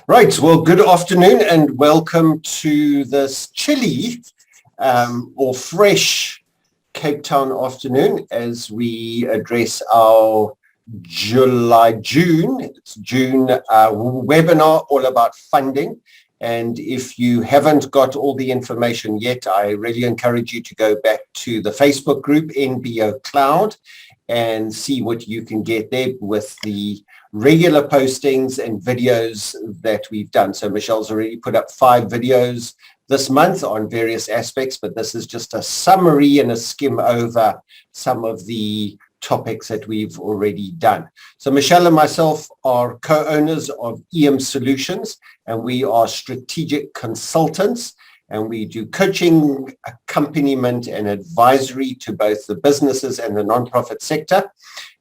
Right, well, good afternoon and welcome to this chilly or fresh Cape Town afternoon as we address our June webinar all about funding. And if you haven't got all the information yet, I really encourage you to go back to the Facebook group NBO Cloud and see what you can get there with the regular postings and videos that we've done. So Michelle's already put up 5 videos this month on various aspects, but this is just a summary and a skim over some of the topics that we've already done. So Michelle and myself are co-owners of EM Solutions, and we are strategic consultants, and we do coaching, accompaniment, and advisory to both the businesses and the nonprofit sector.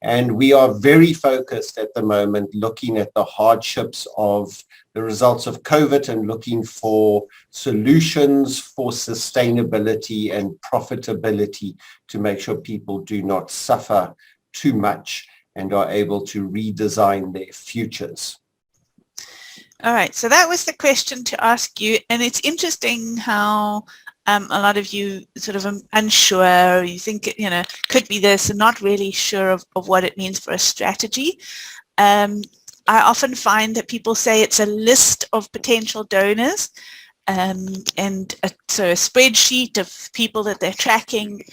And we are very focused at the moment looking at the hardships of the results of COVID and looking for solutions for sustainability and profitability to make sure people do not suffer too much and are able to redesign their futures. All right, so that was the question to ask you, and it's interesting how a lot of you sort of unsure, you think it, could be this, and not really sure of what it means for a strategy. I often find that people say it's a list of potential donors, so a spreadsheet of people that they're tracking,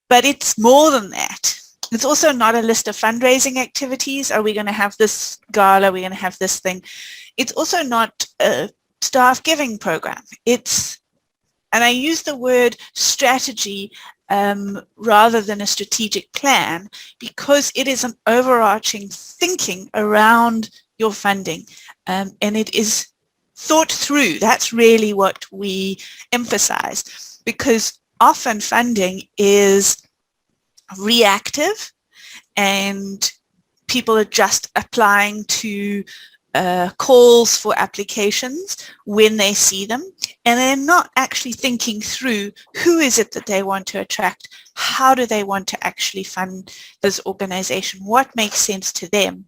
but it's more than that. It's also not a list of fundraising activities. Are we going to have this gala? Are we going to have this thing? It's also not a staff giving program. And I use the word strategy rather than a strategic plan because it is an overarching thinking around your funding, and it is thought through. That's really what we emphasize, because often funding is reactive and people are just applying to calls for applications when they see them, and they're not actually thinking through who is it that they want to attract, how do they want to actually fund this organization, what makes sense to them.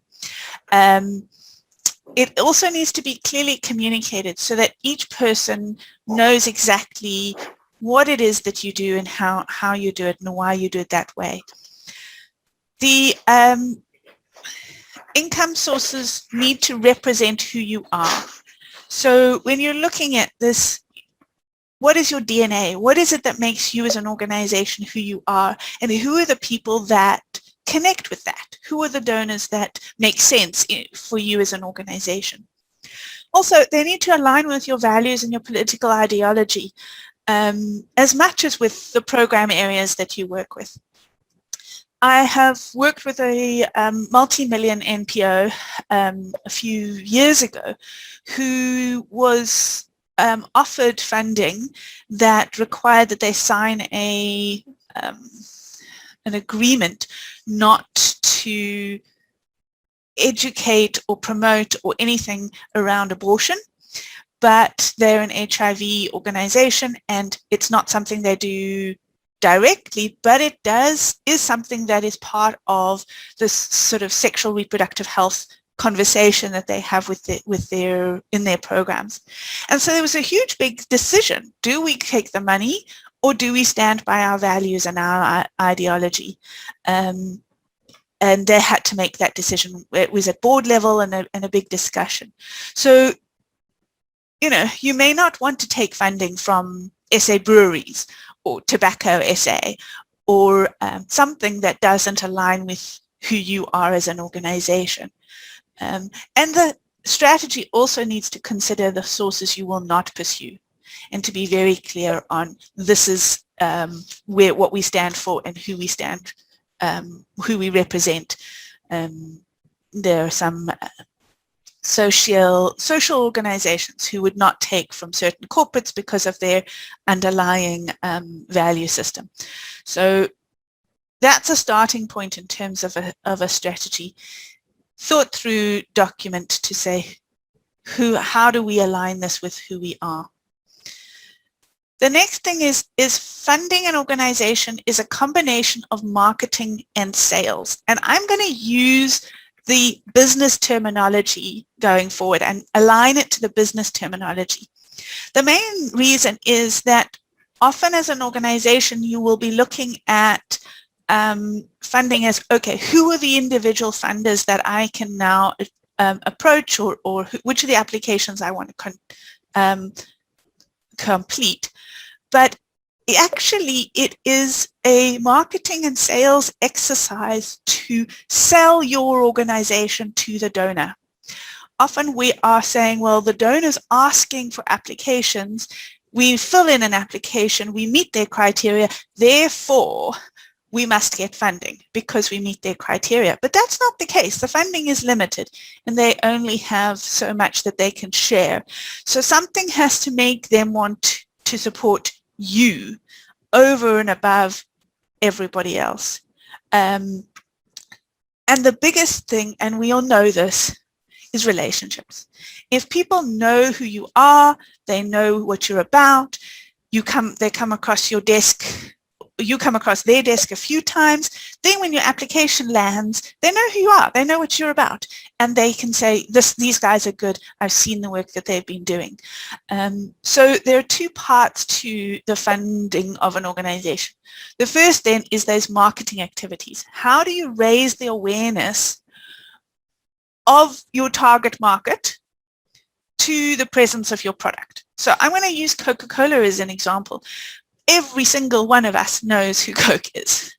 It also needs to be clearly communicated so that each person knows exactly what it is that you do and how you do it and why you do it that way. The income sources need to represent who you are. So when you're looking at this, what is your DNA? What is it that makes you as an organization who you are? And who are the people that connect with that? Who are the donors that make sense for you as an organization? Also, they need to align with your values and your political ideology, as much as with the program areas that you work with. I have worked with a multi-million NPO a few years ago who was offered funding that required that they sign an agreement not to educate or promote or anything around abortion. But they're an HIV organization, and it's not something they do directly, but it is something that is part of this sort of sexual reproductive health conversation that they have in their programs. And so there was a huge big decision. Do we take the money or do we stand by our values and our ideology? And they had to make that decision. It was at board level and a big discussion. So you may not want to take funding from SA breweries or tobacco SA or something that doesn't align with who you are as an organization. And the strategy also needs to consider the sources you will not pursue and to be very clear on this is what we stand for and who we stand, who we represent. There are some social organizations who would not take from certain corporates because of their underlying value system. So that's a starting point in terms of a strategy. Thought through document to say how do we align this with who we are. The next thing is funding an organization is a combination of marketing and sales. And I'm going to use the business terminology going forward and align it to the business terminology. The main reason is that often as an organization, you will be looking at funding as, okay, who are the individual funders that I can now approach, or which are the applications I want to complete. But actually, it is a marketing and sales exercise to sell your organization to the donor. Often we are saying, well, the donor's asking for applications. We fill in an application, we meet their criteria, therefore we must get funding because we meet their criteria. But that's not the case. The funding is limited and they only have so much that they can share. So something has to make them want to support you over and above everybody else. And the biggest thing, and we all know this, is relationships. If people know who you are, they know what you're about, they come across your desk, you come across their desk a few times, then when your application lands, they know who you are, they know what you're about, and they can say, these guys are good, I've seen the work that they've been doing. So there are two parts to the funding of an organization. The first then is those marketing activities. How do you raise the awareness of your target market to the presence of your product? So I'm going to use Coca-Cola as an example. Every single one of us knows who Coke is.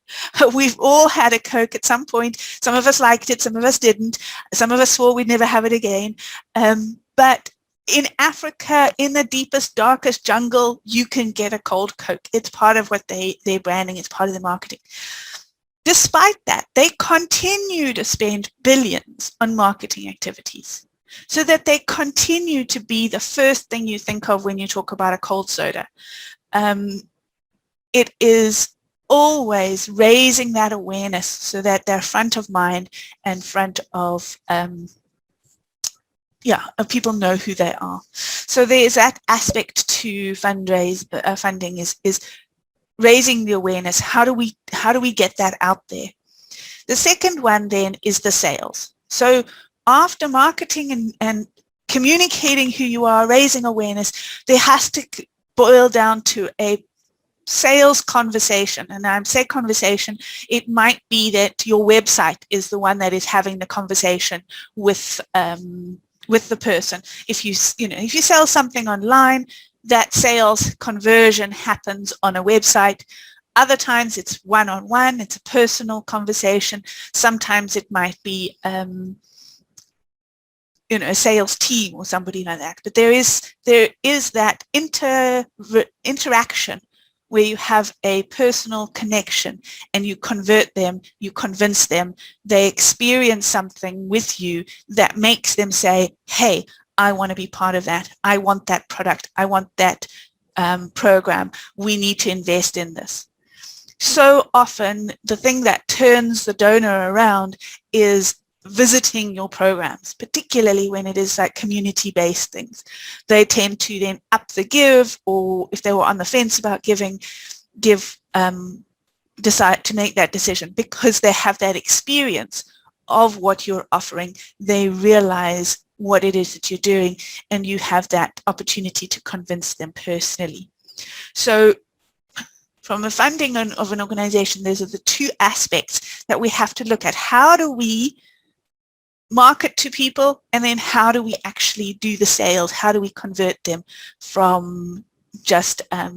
We've all had a Coke at some point. Some of us liked it, some of us didn't. Some of us swore we'd never have it again. But in Africa, in the deepest, darkest jungle, you can get a cold Coke. It's part of what their branding, it's part of their marketing. Despite that, they continue to spend billions on marketing activities so that they continue to be the first thing you think of when you talk about a cold soda. It is always raising that awareness so that they're front of mind and front of, people know who they are. So there's that aspect to funding is raising the awareness. How do we get that out there? The second one then is the sales. So after marketing and communicating who you are, raising awareness, there has to boil down to a sales conversation. And I say conversation, it might be that your website is the one that is having the conversation with the person. If you sell something online, that sales conversion happens on a website. Other times it's one-on-one, it's a personal conversation. Sometimes it might be a sales team or somebody like that. But there is that interaction where you have a personal connection and you convert them, you convince them, they experience something with you that makes them say, hey, I want to be part of that. I want that product. I want that program. We need to invest in this. So often the thing that turns the donor around is visiting your programs, particularly when it is like community-based things. They tend to then up the give, or if they were on the fence about giving, decide to make that decision because they have that experience of what you're offering. They realize what it is that you're doing, and you have that opportunity to convince them personally. So from the funding of an organization, those are the two aspects that we have to look at. How do we market to people, and then how do we actually do the sales? How do we convert them from just a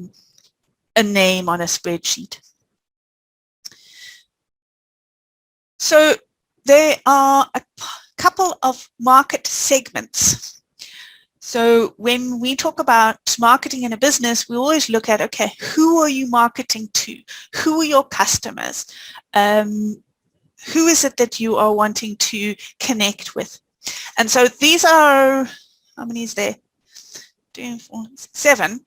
name on a spreadsheet? So there are a couple of market segments. So when we talk about marketing in a business, we always look at, okay, who are you marketing to? Who are your customers? Who is it that you are wanting to connect with? And so these are, how many is there? 2, 4, 7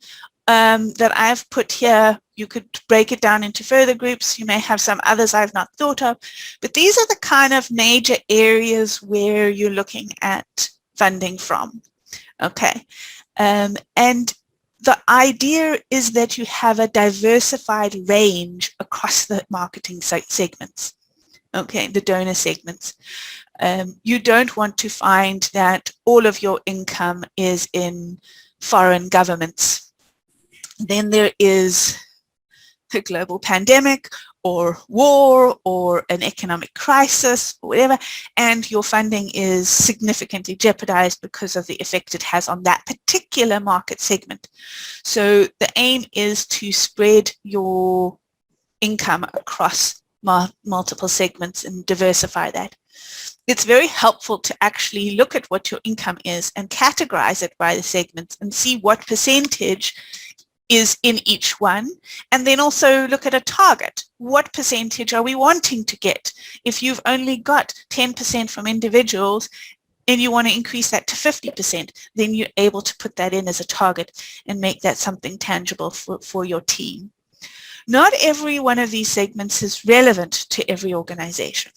that I've put here. You could break it down into further groups. You may have some others I've not thought of, but these are the kind of major areas where you're looking at funding from. Okay. And the idea is that you have a diversified range across the marketing segments. Okay, the donor segments. You don't want to find that all of your income is in foreign governments. Then there is a global pandemic or war or an economic crisis or whatever, and your funding is significantly jeopardized because of the effect it has on that particular market segment. So the aim is to spread your income across multiple segments and diversify that. It's very helpful to actually look at what your income is and categorize it by the segments and see what percentage is in each one, and then also look at a target. What percentage are we wanting to get? If you've only got 10% from individuals and you want to increase that to 50%, then you're able to put that in as a target and make that something tangible for your team. Not every one of these segments is relevant to every organization.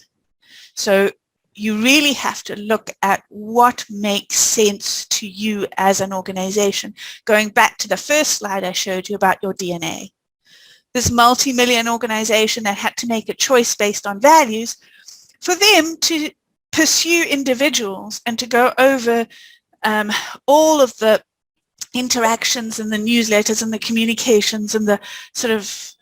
So you really have to look at what makes sense to you as an organization. Going back to the first slide I showed you about your DNA. This multi-million organization that had to make a choice based on values, for them to pursue individuals and to go over all of the interactions and the newsletters and the communications and the sort of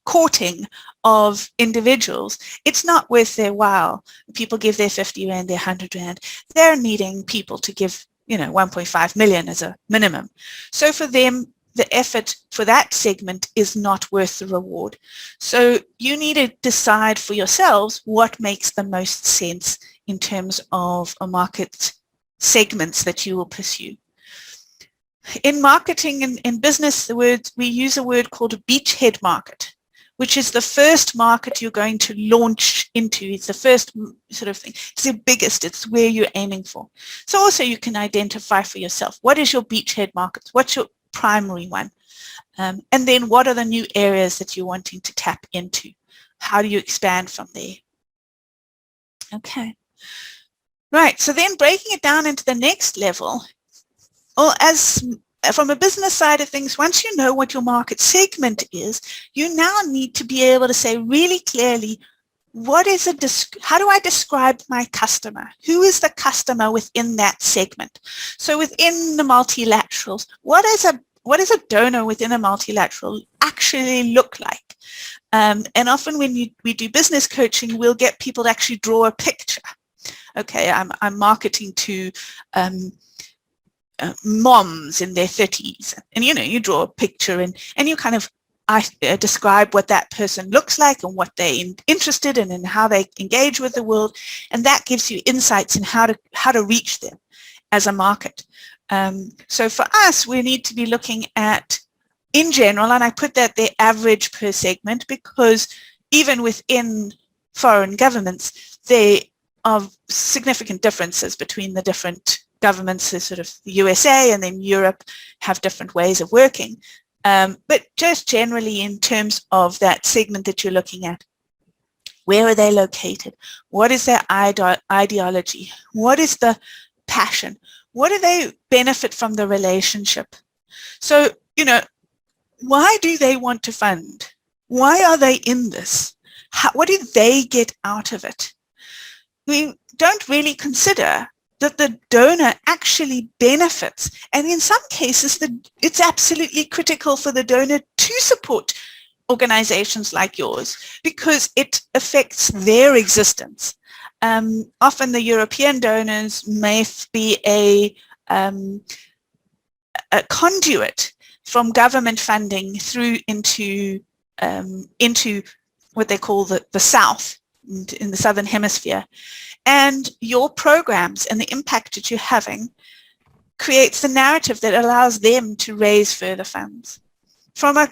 courting of individuals, it's not worth their while. People give their 50 Rand, their 100 Rand. They're needing people to give, 1.5 million as a minimum. So for them, the effort for that segment is not worth the reward. So you need to decide for yourselves what makes the most sense in terms of a market segments that you will pursue. In marketing and in business, we use a word called a beachhead market, which is the first market you're going to launch into. It's the first sort of thing. It's the biggest. It's where you're aiming for. So also you can identify for yourself, what is your beachhead market? What's your primary one? And then what are the new areas that you're wanting to tap into? How do you expand from there? Okay. Right. So then breaking it down into the next level, from a business side of things, once you know what your market segment is, you now need to be able to say really clearly, how do I describe my customer? Who is the customer within that segment? So within the multilaterals, what does a donor within a multilateral actually look like? And often when we do business coaching, we'll get people to actually draw a picture. Okay, I'm marketing to moms in their 30s, and you draw a picture and you kind of describe what that person looks like and what they're interested in and how they engage with the world, and that gives you insights in how to reach them as a market. So for us, we need to be looking at, in general, and I put that the average per segment, because even within foreign governments, there are significant differences between the different governments. So sort of the USA and then Europe have different ways of working. But just generally in terms of that segment that you're looking at, where are they located? What is their ideology? What is the passion? What do they benefit from the relationship? So, why do they want to fund? Why are they in this? What do they get out of it? We don't really consider that the donor actually benefits. And in some cases, it's absolutely critical for the donor to support organizations like yours because it affects their existence. Often the European donors may be a conduit from government funding through into what they call the South, in the Southern Hemisphere. And your programs and the impact that you're having creates the narrative that allows them to raise further funds. From a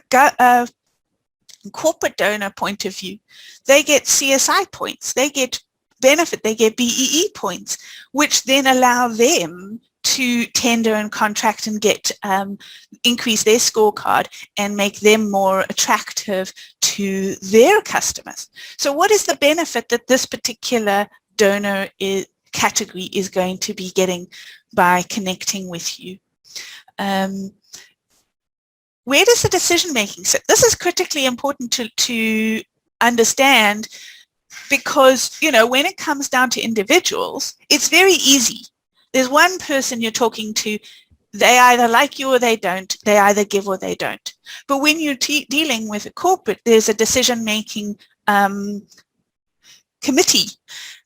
corporate donor point of view, they get CSI points, they get benefit, they get BEE points, which then allow them to tender and contract and get increase their scorecard and make them more attractive to their customers. So what is the benefit that this particular donor category is going to be getting by connecting with you? Where does the decision making sit? This is critically important to understand because, you know, when it comes down to individuals, it's very easy. There's one person you're talking to, they either like you or they don't. They either give or they don't. But when you're dealing with a corporate, there's a decision-making committee.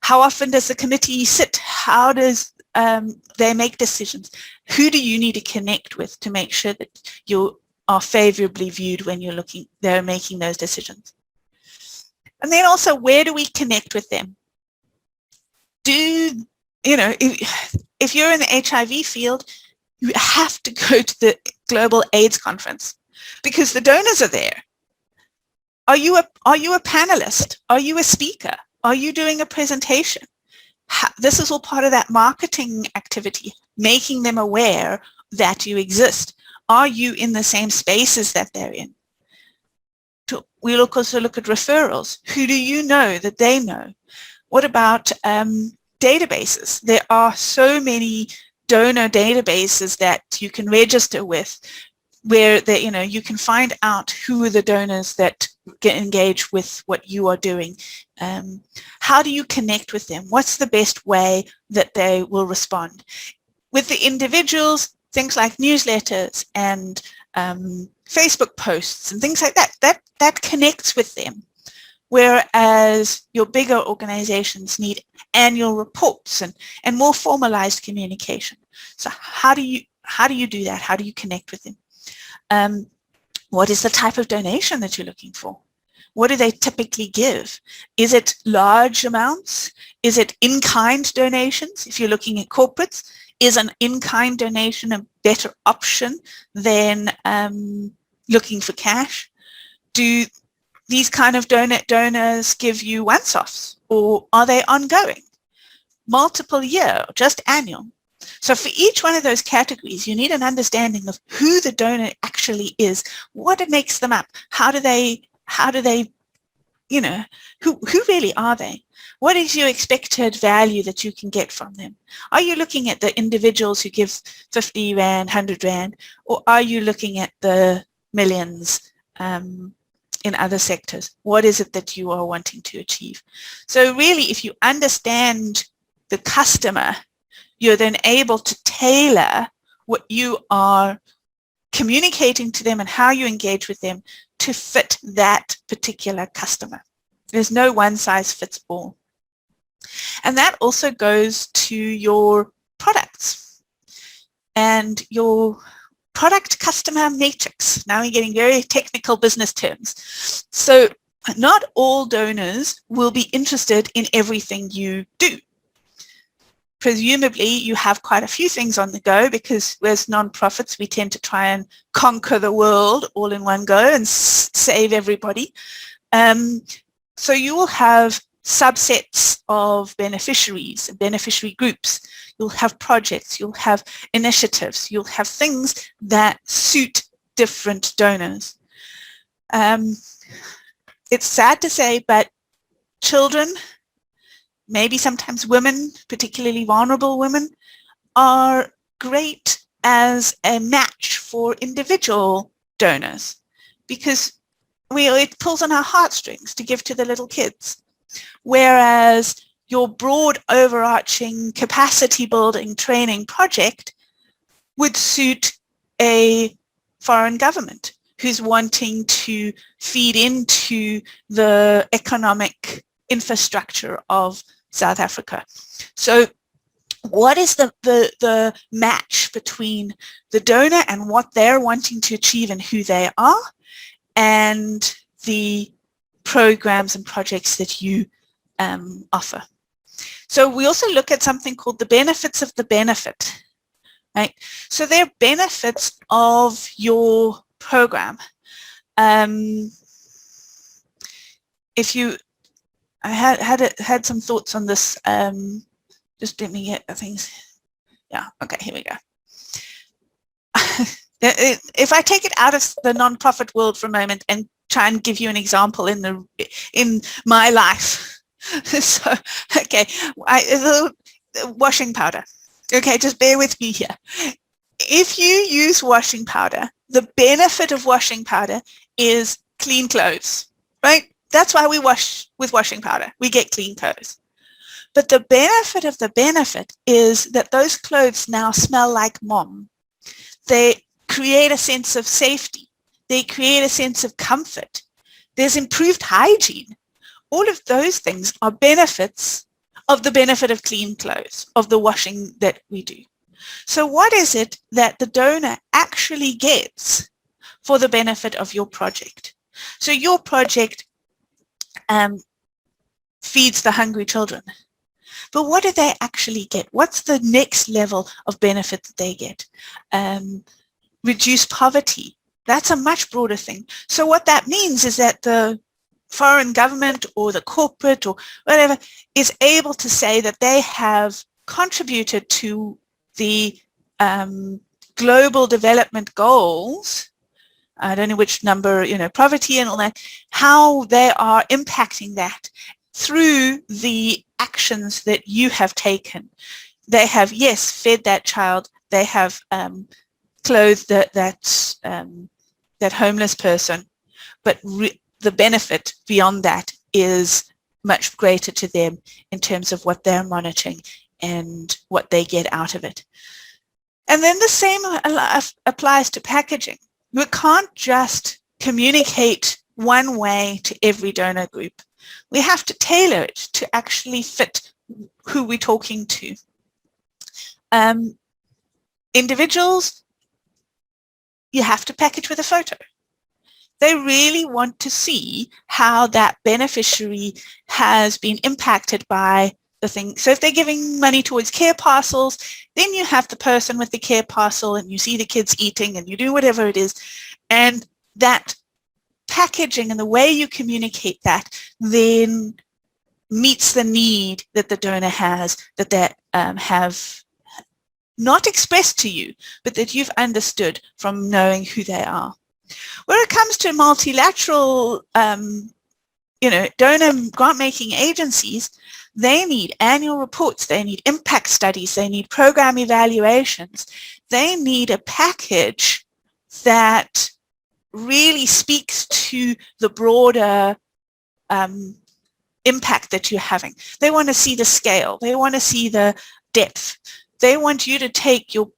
How often does the committee sit? How does they make decisions? Who do you need to connect with to make sure that you are favorably viewed when they're making those decisions? And then also, where do we connect with them? If you're in the HIV field, you have to go to the Global AIDS Conference because the donors are there. Are you a panelist? Are you a speaker? Are you doing a presentation? This is all part of that marketing activity, making them aware that you exist. Are you in the same spaces that they're in? We also look at referrals. Who do you know that they know? What about databases? There are so many donor databases that you can register with, where you can find out who are the donors that get engaged with what you are doing. How do you connect with them? What's the best way that they will respond? With the individuals, things like newsletters and Facebook posts and things like that, that connects with them. Whereas your bigger organizations need annual reports and more formalized communication. So how do you do that? How do you connect with them? What is the type of donation that you're looking for? What do they typically give? Is it large amounts? Is it in-kind donations? If you're looking at corporates, is an in-kind donation a better option than looking for cash? Do these kind of donors give you once-offs, or are they ongoing, multiple year, or just annual? So for each one of those categories, you need an understanding of who the donor actually is, what it makes them up, how do they, who really are they? What is your expected value that you can get from them? Are you looking at the individuals who give 50 Rand, 100 Rand, or are you looking at the millions in other sectors? What is it that you are wanting to achieve? So really, if you understand the customer, you're then able to tailor what you are communicating to them and how you engage with them to fit that particular customer. There's no one size fits all. And that also goes to your products and your product customer matrix. Now we're getting very technical business terms. So not all donors will be interested in everything you do. Presumably you have quite a few things on the go, because as non-profits we tend to try and conquer the world all in one go and save everybody. So you will have subsets of beneficiaries and beneficiary groups. You'll have projects, you'll have initiatives, you'll have things that suit different donors. It's sad to say, but children, maybe sometimes women, particularly vulnerable women, are great as a match for individual donors, because it pulls on our heartstrings to give to the little kids. Whereas your broad overarching capacity building training project would suit a foreign government who's wanting to feed into the economic infrastructure of South Africa. So what is the match between the donor and what they're wanting to achieve and who they are, and the programs and projects that you offer? So we also look at something called the benefits of the benefit, right? So they're benefits of your program. I had some thoughts on this. Just let me get things. Yeah, okay, here we go. If I take it out of the nonprofit world for a moment and try and give you an example in my life. So, okay, washing powder. Okay, just bear with me here. If you use washing powder, the benefit of washing powder is clean clothes, right? That's why we wash with washing powder. We get clean clothes. But the benefit of the benefit is that those clothes now smell like mom. They create a sense of safety. They create a sense of comfort. There's improved hygiene. All of those things are benefits of the benefit of clean clothes, of the washing that we do. So what is it that the donor actually gets for the benefit of your project? So your project feeds the hungry children. But what do they actually get? What's the next level of benefit that they get? Reduce poverty. That's a much broader thing. So what that means is that the foreign government or the corporate or whatever is able to say that they have contributed to the global development goals. I don't know which number, poverty and all that, how they are impacting that through the actions that you have taken. They have, yes, fed that child. They have clothed that homeless person, but the benefit beyond that is much greater to them in terms of what they're monitoring and what they get out of it. And then the same applies to packaging. We can't just communicate one way to every donor group. We have to tailor it to actually fit who we're talking to. Individuals, you have to package with a photo. They really want to see how that beneficiary has been impacted by the thing. So if they're giving money towards care parcels, then you have the person with the care parcel and you see the kids eating and you do whatever it is. And that packaging and the way you communicate that then meets the need that the donor has, that they have not expressed to you, but that you've understood from knowing who they are. When it comes to multilateral, donor grant-making agencies, they need annual reports, they need impact studies, they need program evaluations, they need a package that really speaks to the broader impact that you're having. They want to see the scale, they want to see the depth. They want you to take your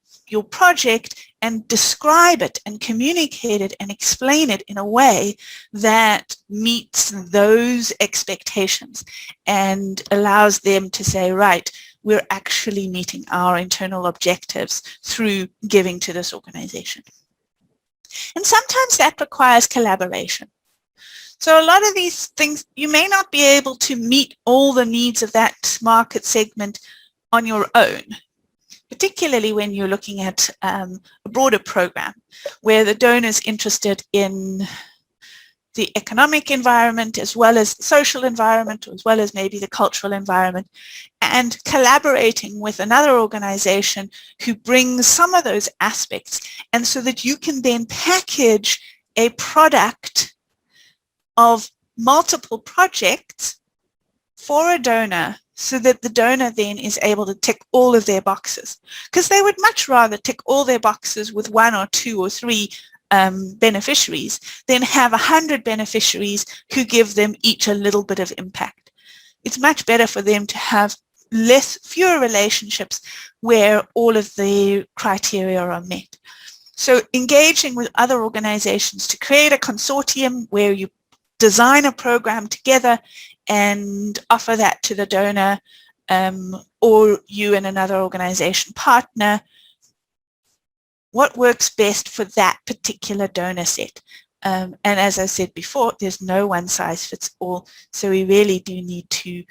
project and describe it and communicate it and explain it in a way that meets those expectations and allows them to say, right, we're actually meeting our internal objectives through giving to this organization. And sometimes that requires collaboration. So a lot of these things, you may not be able to meet all the needs of that market segment on your own, particularly when you're looking at a broader program where the donor is interested in the economic environment as well as the social environment, as well as maybe the cultural environment, and collaborating with another organization who brings some of those aspects, and so that you can then package a product of multiple projects for a donor so that the donor then is able to tick all of their boxes, because they would much rather tick all their boxes with 1 or 2 or 3 beneficiaries than have 100 beneficiaries who give them each a little bit of impact. It's much better for them to have fewer relationships where all of the criteria are met. So engaging with other organizations to create a consortium where you design a program together and offer that to the donor, or you and another organization partner, what works best for that particular donor set. And as I said before, there's no one size fits all, so we really do need to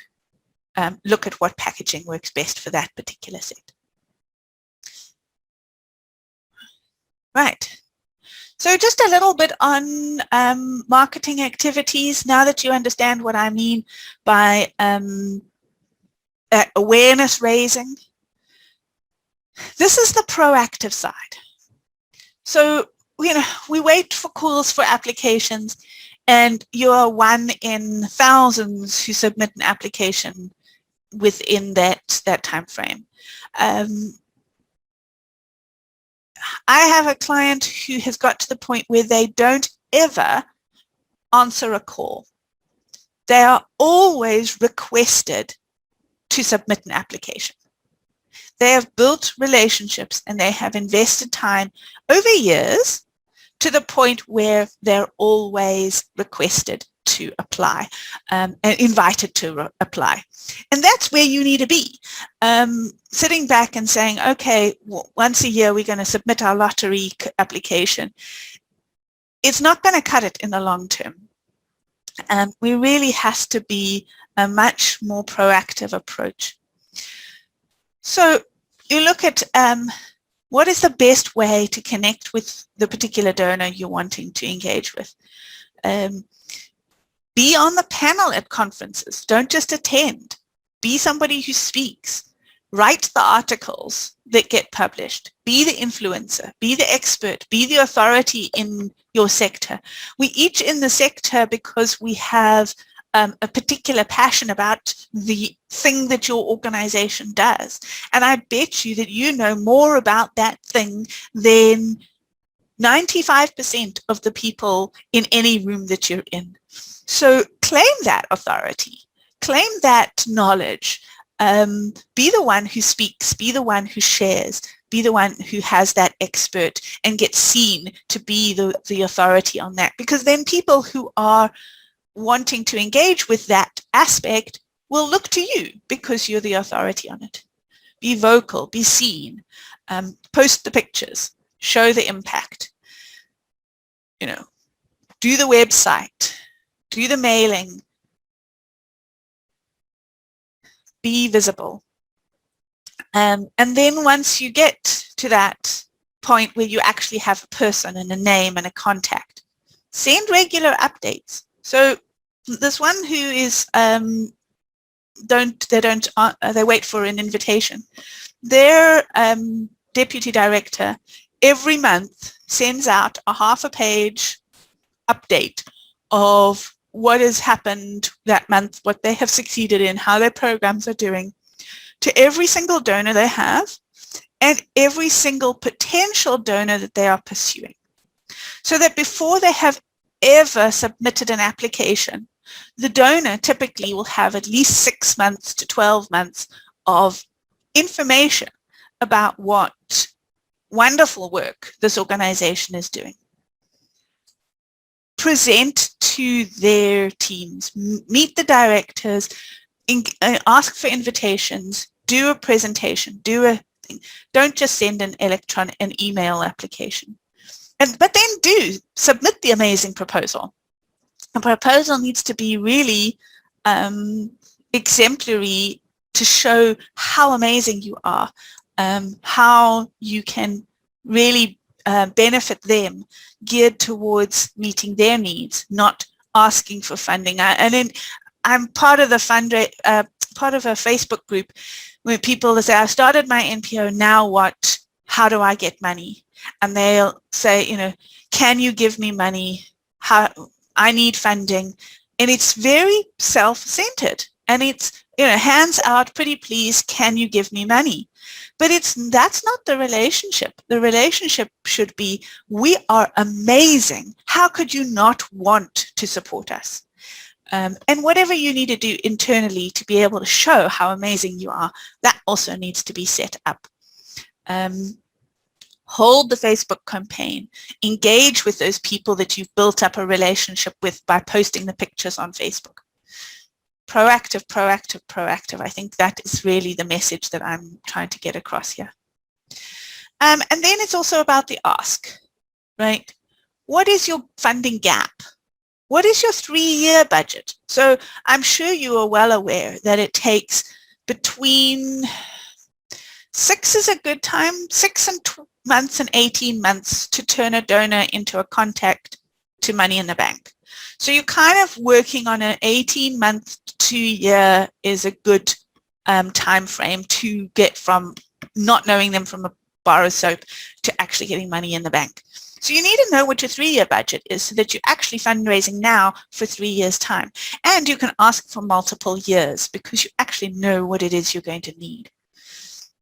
look at what packaging works best for that particular set. Right. So just a little bit on marketing activities, now that you understand what I mean by awareness raising. This is the proactive side. So, we wait for calls for applications, and you're one in thousands who submit an application within that time frame. I have a client who has got to the point where they don't ever answer a call. they are always requested to submit an application. They have built relationships and they have invested time over years to the point where they're always requested to apply and invited to apply. And that's where you need to be. Sitting back and saying, okay, once a year we're going to submit our lottery application. It's not going to cut it in the long term. We really has to be a much more proactive approach. So you look at what is the best way to connect with the particular donor you're wanting to engage with. Be on the panel at conferences. Don't just attend. Be somebody who speaks. Write the articles that get published. Be the influencer. Be the expert. Be the authority in your sector. We each in the sector because we have a particular passion about the thing that your organization does. And I bet you that you know more about that thing than 95% of the people in any room that you're in. So claim that authority, claim that knowledge, be the one who speaks, be the one who shares, be the one who has that expert and get seen to be the authority on that. Because then people who are wanting to engage with that aspect will look to you because you're the authority on it. Be vocal, be seen, post the pictures, show the impact, do the website, do the mailing, be visible. And then once you get to that point where you actually have a person and a name and a contact, send regular updates. So this one who is they wait for an invitation. Their deputy director every month sends out a half-a-page update of what has happened that month, what they have succeeded in, how their programs are doing, to every single donor they have and every single potential donor that they are pursuing. So that before they have ever submitted an application, the donor typically will have at least 6 months to 12 months of information about what wonderful work this organization is doing. Present to their teams, meet the directors, ask for invitations, do a presentation, do a thing. Don't just send an email application. But then do submit the amazing proposal. A proposal needs to be really exemplary to show how amazing you are, how you can really benefit them, geared towards meeting their needs, not asking for funding. And then I'm part of the part of a Facebook group where people say, I've started my NPO, now what? How do I get money? And they'll say, can you give me money? How I need funding. And it's very self-centered. And it's, hands out, pretty please, can you give me money? But that's not the relationship. The relationship should be, we are amazing. How could you not want to support us? And whatever you need to do internally to be able to show how amazing you are, that also needs to be set up. Hold the Facebook campaign. Engage with those people that you've built up a relationship with by posting the pictures on Facebook. Proactive, proactive, proactive. I think that is really the message that I'm trying to get across here. And then it's also about the ask, right? What is your funding gap? What is your 3-year budget? So I'm sure you are well aware that it takes between 6 is a good time, 6 months and 18 months to turn a donor into a contact to money in the bank. So you're kind of working on an 18-month to 2-year is a good time frame to get from not knowing them from a bar of soap to actually getting money in the bank. So you need to know what your 3-year budget is so that you're actually fundraising now for 3 years' time. And you can ask for multiple years because you actually know what it is you're going to need.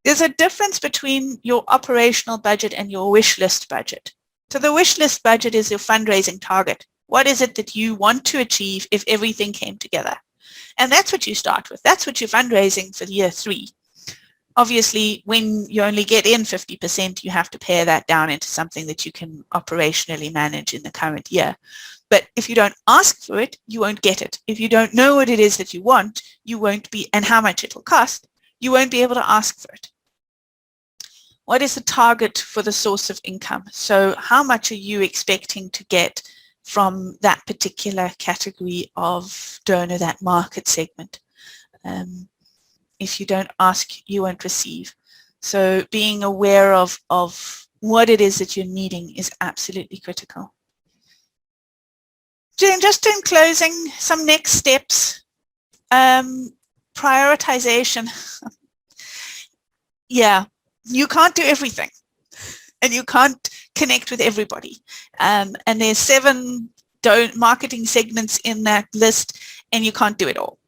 There's a difference between your operational budget and your wish list budget. So the wish list budget is your fundraising target. What is it that you want to achieve if everything came together? And that's what you start with. That's what you're fundraising for year 3. Obviously, when you only get in 50%, you have to pare that down into something that you can operationally manage in the current year. But if you don't ask for it, you won't get it. If you don't know what it is that you want, you won't be, and how much it'll cost, you won't be able to ask for it. What is the target for the source of income? So how much are you expecting to get from that particular category of donor, that market segment? If you don't ask, you won't receive. So being aware of what it is that you're needing is absolutely critical. Just in closing, some next steps. Prioritization. Yeah, you can't do everything, and you can't connect with everybody. And there's 7 marketing segments in that list, and you can't do it all.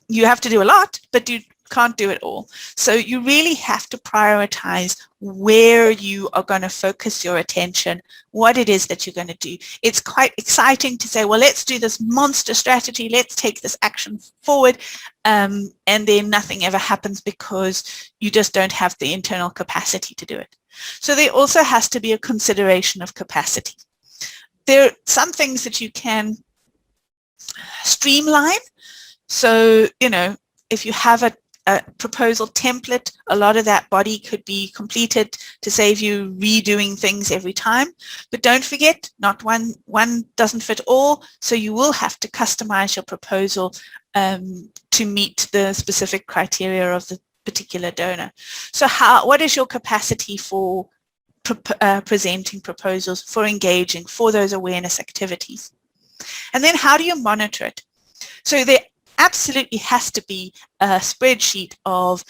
You have to do a lot, but you can't do it all. So you really have to prioritize where you are going to focus your attention, what it is that you're going to do. It's quite exciting to say, well, let's do this monster strategy, let's take this action forward, and then nothing ever happens because you just don't have the internal capacity to do it. So there also has to be a consideration of capacity. There are some things that you can streamline. So, you know, if you have a proposal template, a lot of that body could be completed to save you redoing things every time. But don't forget, not one doesn't fit all, so you will have to customize your proposal to meet the specific criteria of the particular donor. So what is your capacity for presenting proposals, for engaging, for those awareness activities? And then how do you monitor it? So there absolutely has to be a spreadsheet of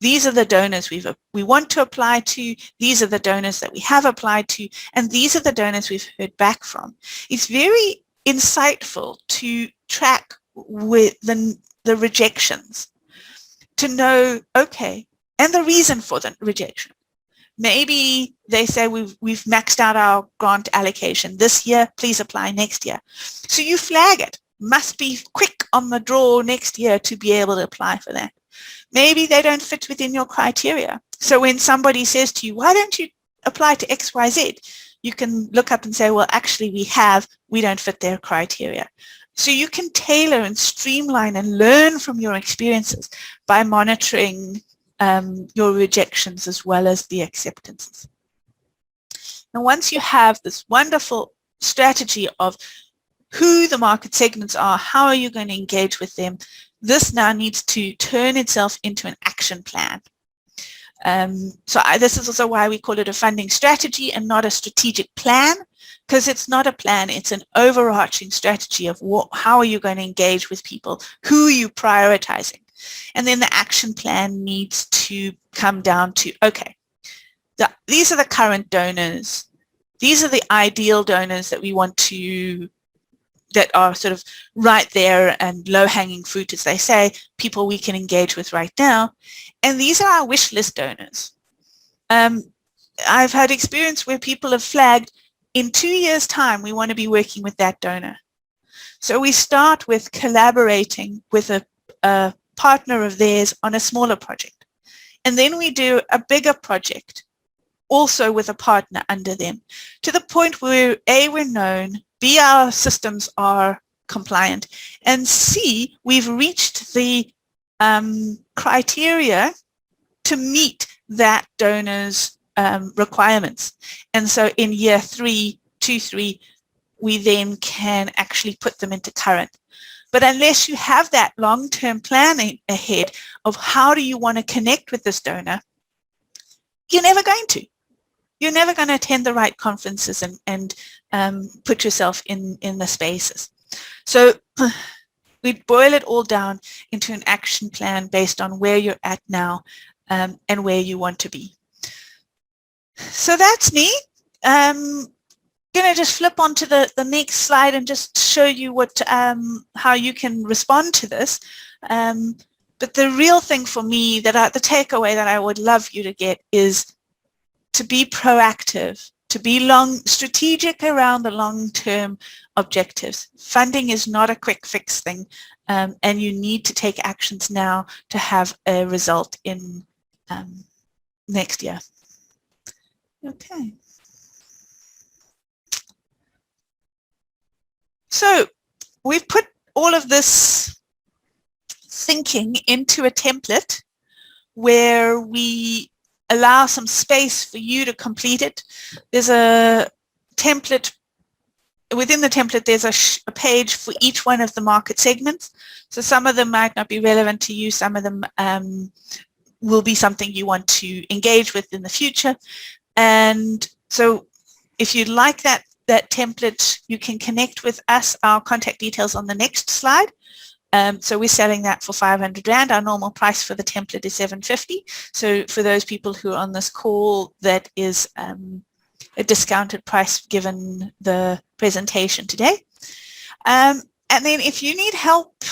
these are the donors we want to apply to, these are the donors that we have applied to, and these are the donors we've heard back from. It's very insightful to track with the rejections, to know, okay, and the reason for the rejection. Maybe they say we've maxed out our grant allocation this year, please apply next year. So you flag it. Must be quick on the draw next year to be able to apply for that. Maybe they don't fit within your criteria. So when somebody says to you, why don't you apply to XYZ? You can look up and say, well, actually we don't fit their criteria. So you can tailor and streamline and learn from your experiences by monitoring your rejections as well as the acceptances. And once you have this wonderful strategy of who the market segments are, how are you going to engage with them, this now needs to turn itself into an action plan. This is also why we call it a funding strategy and not a strategic plan, because it's not a plan, it's an overarching strategy of how are you going to engage with people, who are you prioritizing. And then the action plan needs to come down to, okay, these are the current donors, these are the ideal donors that we want to, that are sort of right there and low-hanging fruit, as they say, people we can engage with right now. And these are our wish list donors. I've had experience where people have flagged, in 2 years' time, we want to be working with that donor. So we start with collaborating with a partner of theirs on a smaller project. And then we do a bigger project, also with a partner under them, to the point where A, we're known, B, our systems are compliant, and C, we've reached the criteria to meet that donor's requirements. And so in year 3, we then can actually put them into current. But unless you have that long-term planning ahead of how do you want to connect with this donor, you're never going to. You're never going to attend the right conferences and put yourself in the spaces. So we boil it all down into an action plan based on where you're at now and where you want to be. So that's me. I'm going to just flip onto the next slide and just show you what how you can respond to this. But the real thing for me, the takeaway that I would love you to get is to be proactive, to be strategic around the long-term objectives. Funding is not a quick fix thing, and you need to take actions now to have a result in next year. Okay. So we've put all of this thinking into a template where we allow some space for you to complete it. There's a template. Within the template, there's a page for each one of the market segments. So some of them might not be relevant to you. Some of them will be something you want to engage with in the future. And so if you'd like that template, you can connect with us. Our contact details on the next slide. So we're selling that for 500 Rand. Our normal price for the template is 750. So for those people who are on this call, that is a discounted price given the presentation today. And then if you need help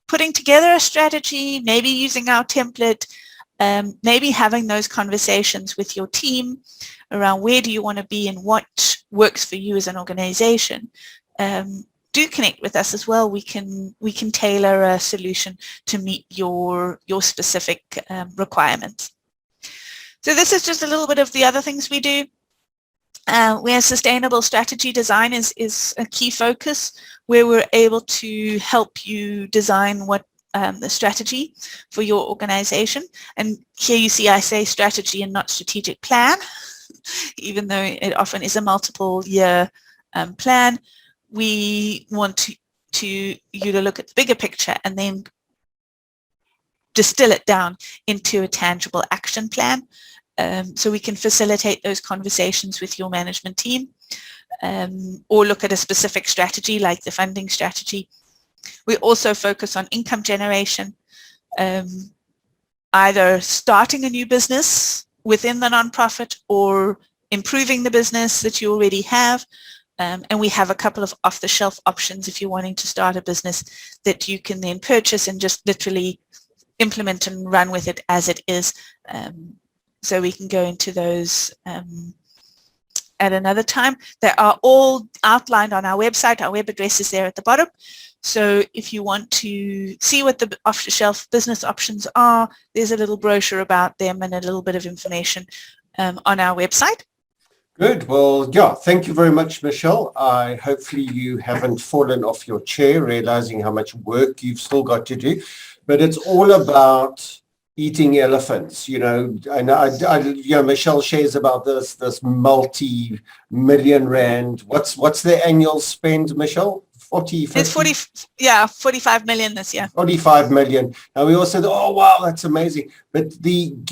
putting together a strategy, maybe using our template, maybe having those conversations with your team around where do you want to be and what works for you as an organization, do connect with us as well. We can tailor a solution to meet your specific requirements. So this is just a little bit of the other things we do. Where sustainable strategy design is a key focus, where we're able to help you design what the strategy for your organization. And here you see I say strategy and not strategic plan, even though it often is a multiple year plan. We want you to look at the bigger picture and then distill it down into a tangible action plan. So we can facilitate those conversations with your management team, or look at a specific strategy like the funding strategy. We also focus on income generation, either starting a new business within the nonprofit or improving the business that you already have. And we have a couple of off-the-shelf options if you're wanting to start a business that you can then purchase and just literally implement and run with it as it is. So we can go into those at another time. They are all outlined on our website. Our web address is there at the bottom. So if you want to see what the off-the-shelf business options are, there's a little brochure about them and a little bit of information on our website. Good. Well, yeah, thank you very much, Michelle. Hopefully you haven't fallen off your chair realizing how much work you've still got to do. But it's all about eating elephants, you know. And Michelle shares about this multi-million Rand. What's the annual spend, Michelle? 40, 50? It's 45 million this year. 45 million. Now we all said, oh wow, that's amazing. But they've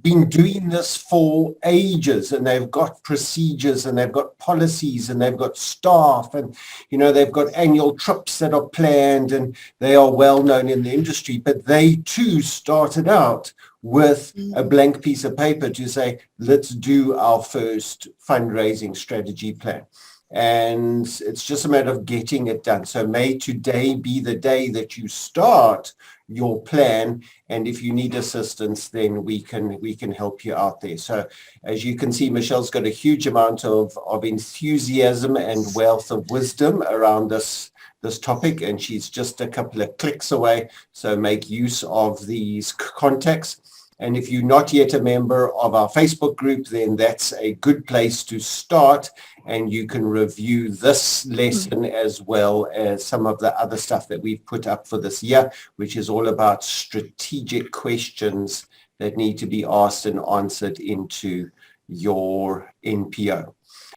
been doing this for ages, and they've got procedures, and they've got policies, and they've got staff, and they've got annual trips that are planned, and they are well known in the industry. But they too started out with a blank piece of paper to say, let's do our first fundraising strategy plan. And it's just a matter of getting it done. So may today be the day that you start your plan, and if you need assistance, then we can help you out there. So as you can see, Michelle's got a huge amount of enthusiasm and wealth of wisdom around this topic, and she's just a couple of clicks away. So make use of these contacts. And if you're not yet a member of our Facebook group, then that's a good place to start. And you can review this lesson as well as some of the other stuff that we've put up for this year, which is all about strategic questions that need to be asked and answered into your NPO.